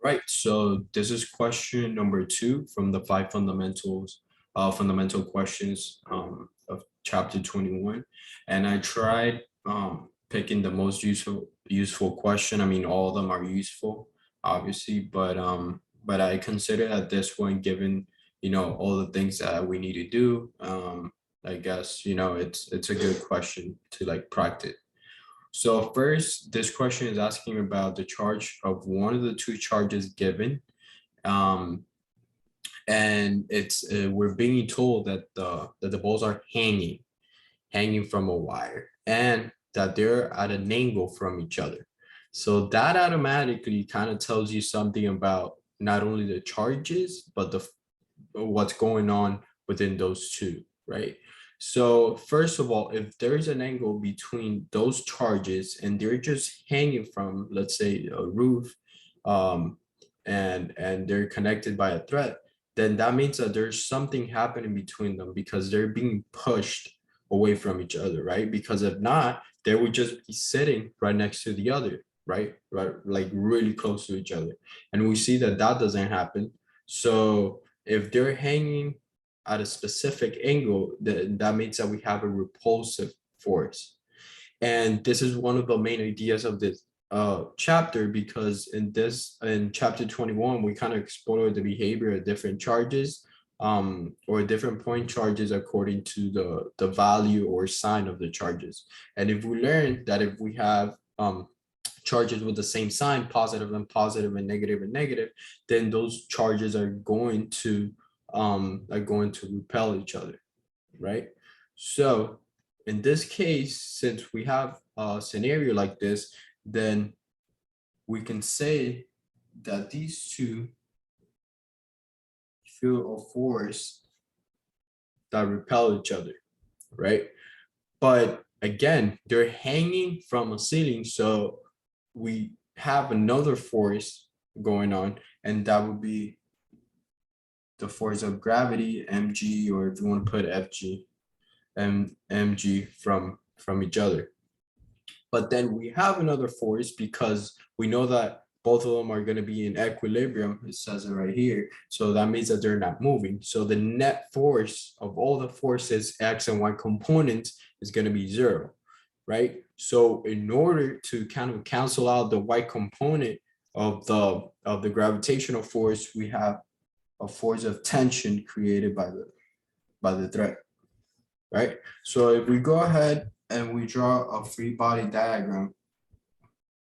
Right, so this is question number two from the five fundamental questions of chapter 21. And I tried picking the most useful question. I mean, all of them are useful, obviously, but I consider that this one, given all the things that we need to do, I guess it's a good question to like practice. So first, this question is asking about the charge of one of the two charges given. Um, and it's we're being told that the balls are hanging from a wire, and that they're at an angle from each other. So that automatically kind of tells you something about not only the charges, but the what's going on within those two, right? So first of all, if there's an angle between those charges and they're just hanging from, let's say, a roof, um, and they're connected by a thread, then that means that there's something happening between them because they're being pushed away from each other, right? Because if not, they would just be sitting right next to the other, right? Right, like really close to each other. And we see that that doesn't happen. So if they're hanging at a specific angle, that means that we have a repulsive force. And this is one of the main ideas of this chapter, because in chapter 21, we kind of explore the behavior of different charges, or different point charges according to the value or sign of the charges. And if we learn that if we have charges with the same sign, positive and positive and negative, then those charges are going to repel each other, right? So in this case, since we have a scenario like this, then we can say that these two feel a force that repel each other, right? But again, they're hanging from a ceiling, so we have another force going on, and that would be the force of gravity, mg, or if you want to put fg, mg from each other. But then we have another force because we know that both of them are going to be in equilibrium. It says it right here. So that means that they're not moving. So the net force of all the forces, x and y components, is going to be zero, right? So in order to kind of cancel out the y component of the gravitational force, we have a force of tension created by the thread, right? So if we go ahead and we draw a free body diagram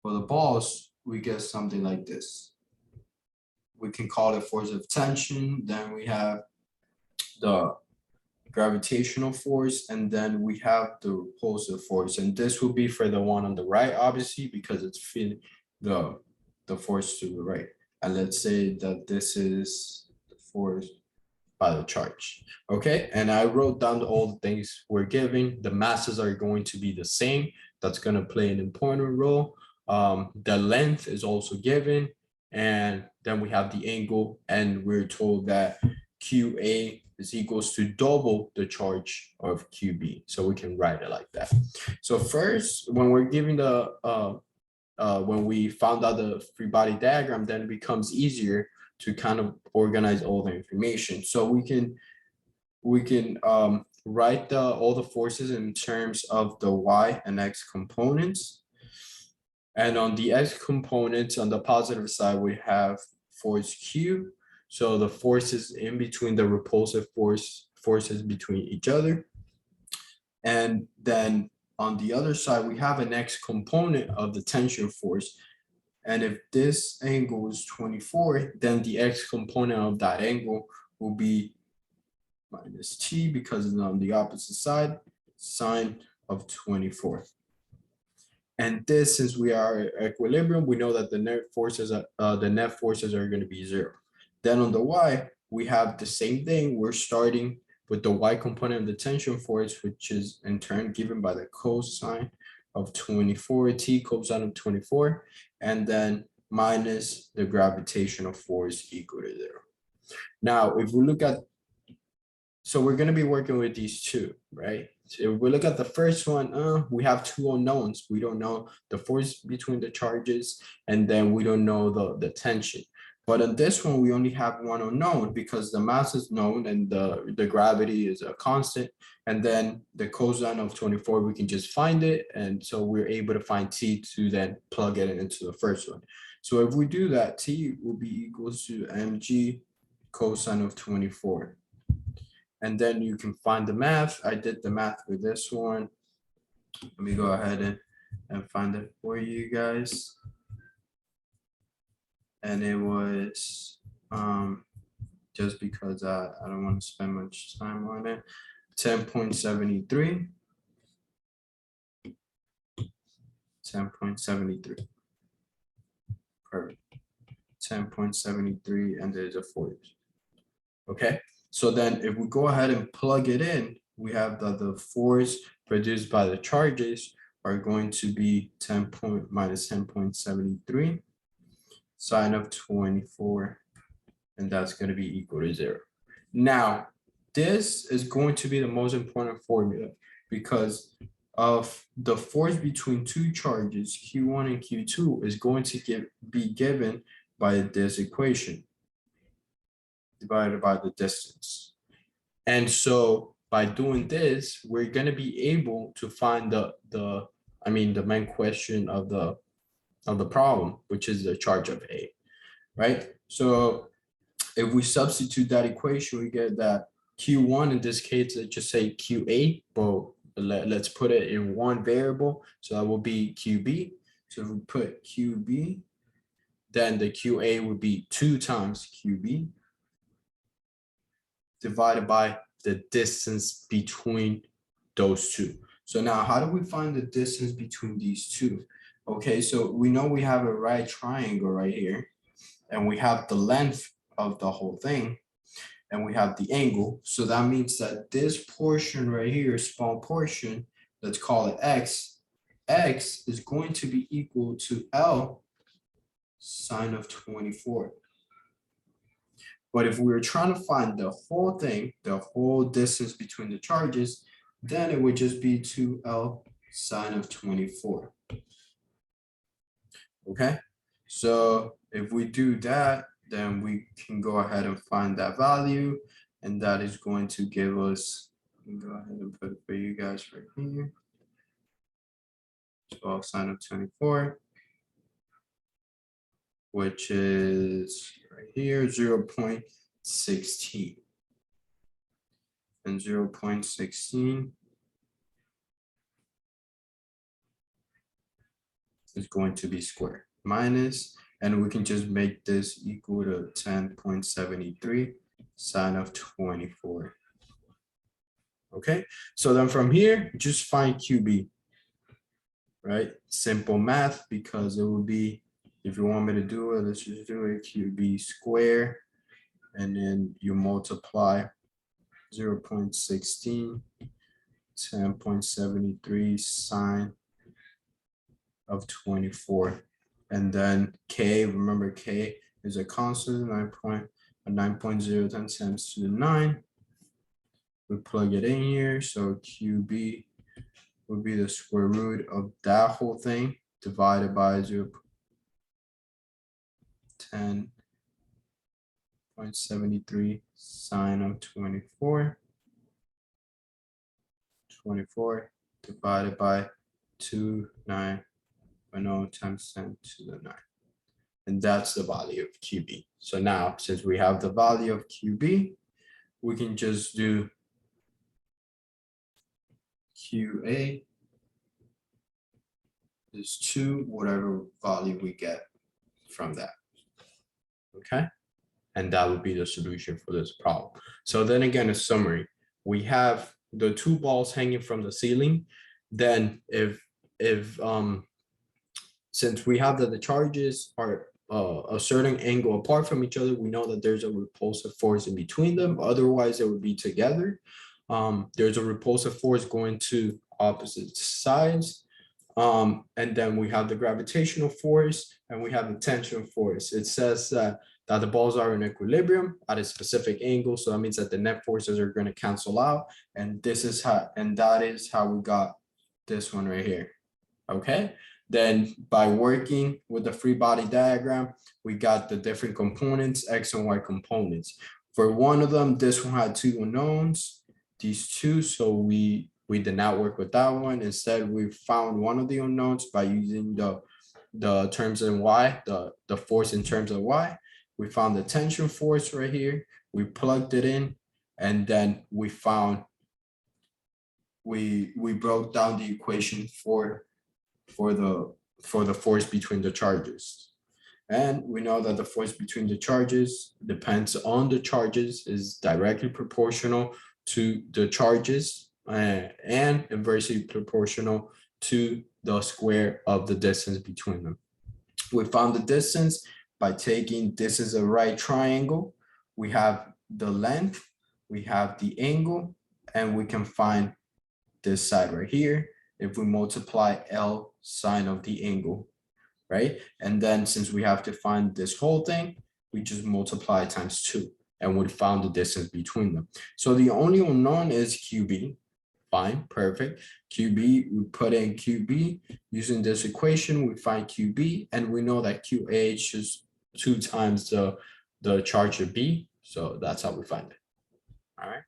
for the balls, we get something like this. We can call it force of tension. Then we have the gravitational force, and then we have the repulsive force. And this will be for the one on the right, obviously, because it's feeling the force to the right. And let's say that this is the force by the charge. Okay, and I wrote down all the things we're giving. The masses are going to be the same. That's going to play an important role. The length is also given, and then we have the angle, and we're told that QA is equals to double the charge of QB. So we can write it like that. So first, when we're giving when we found out the free body diagram, then it becomes easier to kind of organize all the information. So we can write all the forces in terms of the y and x components. And on the x components, on the positive side, we have force Q. So the forces in between the repulsive forces between each other. And then on the other side, we have an x component of the tension force. And if this angle is 24, then the x component of that angle will be minus t, because it's on the opposite side, sine of 24. And this, since we are at equilibrium, we know that the net forces are going to be zero. Then on the y, we have the same thing. We're starting with the y component of the tension force, which is in turn given by the cosine of 24, t cosine of 24, and then minus the gravitational force equal to zero. Now, if we look at, so we're going to be working with these two, right? So if we look at the first one, we have two unknowns. We don't know the force between the charges, and then we don't know the tension. But in this one, we only have one unknown because the mass is known and the gravity is a constant. And then the cosine of 24, we can just find it. And so we're able to find T to then plug it into the first one. So if we do that, T will be equals to mg cosine of 24. And then you can find the math. I did the math for this one. Let me go ahead and find it for you guys. And it was just because I don't want to spend much time on it, 10.73. 10.73. Perfect. 10.73, and there's a force. Okay, so then if we go ahead and plug it in, we have that the force produced by the charges are going to be 10 minus 10.73 sine of 24, and that's going to be equal to 0. Now, this is going to be the most important formula because of the force between two charges, Q1 and Q2, is going to be given by this equation divided by the distance. And so by doing this, we're going to be able to find the main question of the problem, which is the charge of A, right? So if we substitute that equation, we get that Q1, in this case, let's just say QA, but let's put it in one variable. So that will be QB. So if we put QB, then the QA would be 2 times QB divided by the distance between those two. So now how do we find the distance between these two? Okay, so we know we have a right triangle right here, and we have the length of the whole thing, and we have the angle. So that means that this portion right here, small portion, let's call it X, X is going to be equal to L sine of 24. But if we were trying to find the whole thing, the whole distance between the charges, then it would just be 2L sine of 24. Okay, so if we do that, then we can go ahead and find that value, and that is going to give us, go ahead and put it for you guys right here, 12 sine of 24, which is right here, 0.16. And 0.16 is going to be squared minus, and we can just make this equal to 10.73 sine of 24. Okay, so then from here, just find QB, right? Simple math, because it would be, if you want me to do it, let's just do it, QB square, and then you multiply 0.16, 10.73 sine of 24. And then K, remember K is a constant, 9.0 times 10 to the 9. We plug it in here, so QB would be the square root of that whole thing divided by 10.73 sine of 24. 24 divided by 2,910 times 10 to the 9. And that's the value of QB. So now, since we have the value of QB, we can just do QA is 2, whatever value we get from that. Okay, and that would be the solution for this problem. So then again, a summary, we have the 2 balls hanging from the ceiling. Then if since we have that the charges are a certain angle apart from each other, we know that there's a repulsive force in between them, otherwise it would be together. There's a repulsive force going to opposite sides. And then we have the gravitational force, and we have the tension force. It says that the balls are in equilibrium at a specific angle. So that means that the net forces are going to cancel out. And this is how, and that is how we got this one right here. Okay. Then by working with the free body diagram, we got the different components, X and Y components. For one of them, this one had two unknowns, these two, so we did not work with that one. Instead, we found one of the unknowns by using the terms in Y, the force in terms of Y. We found the tension force right here. We plugged it in, and then we found, we broke down the equation for the force between the charges. And we know that the force between the charges depends on the charges, is directly proportional to the charges, and inversely proportional to the square of the distance between them. We found the distance by taking, this is a right triangle. We have the length, we have the angle, and we can find this side right here if we multiply L sine of the angle, right? And then since we have to find this whole thing, we just multiply times 2, and we found the distance between them. So the only unknown is QB. Fine, perfect. QB, we put in QB. Using this equation, we find QB, and we know that QH is 2 times the charge of B. So that's how we find it. All right.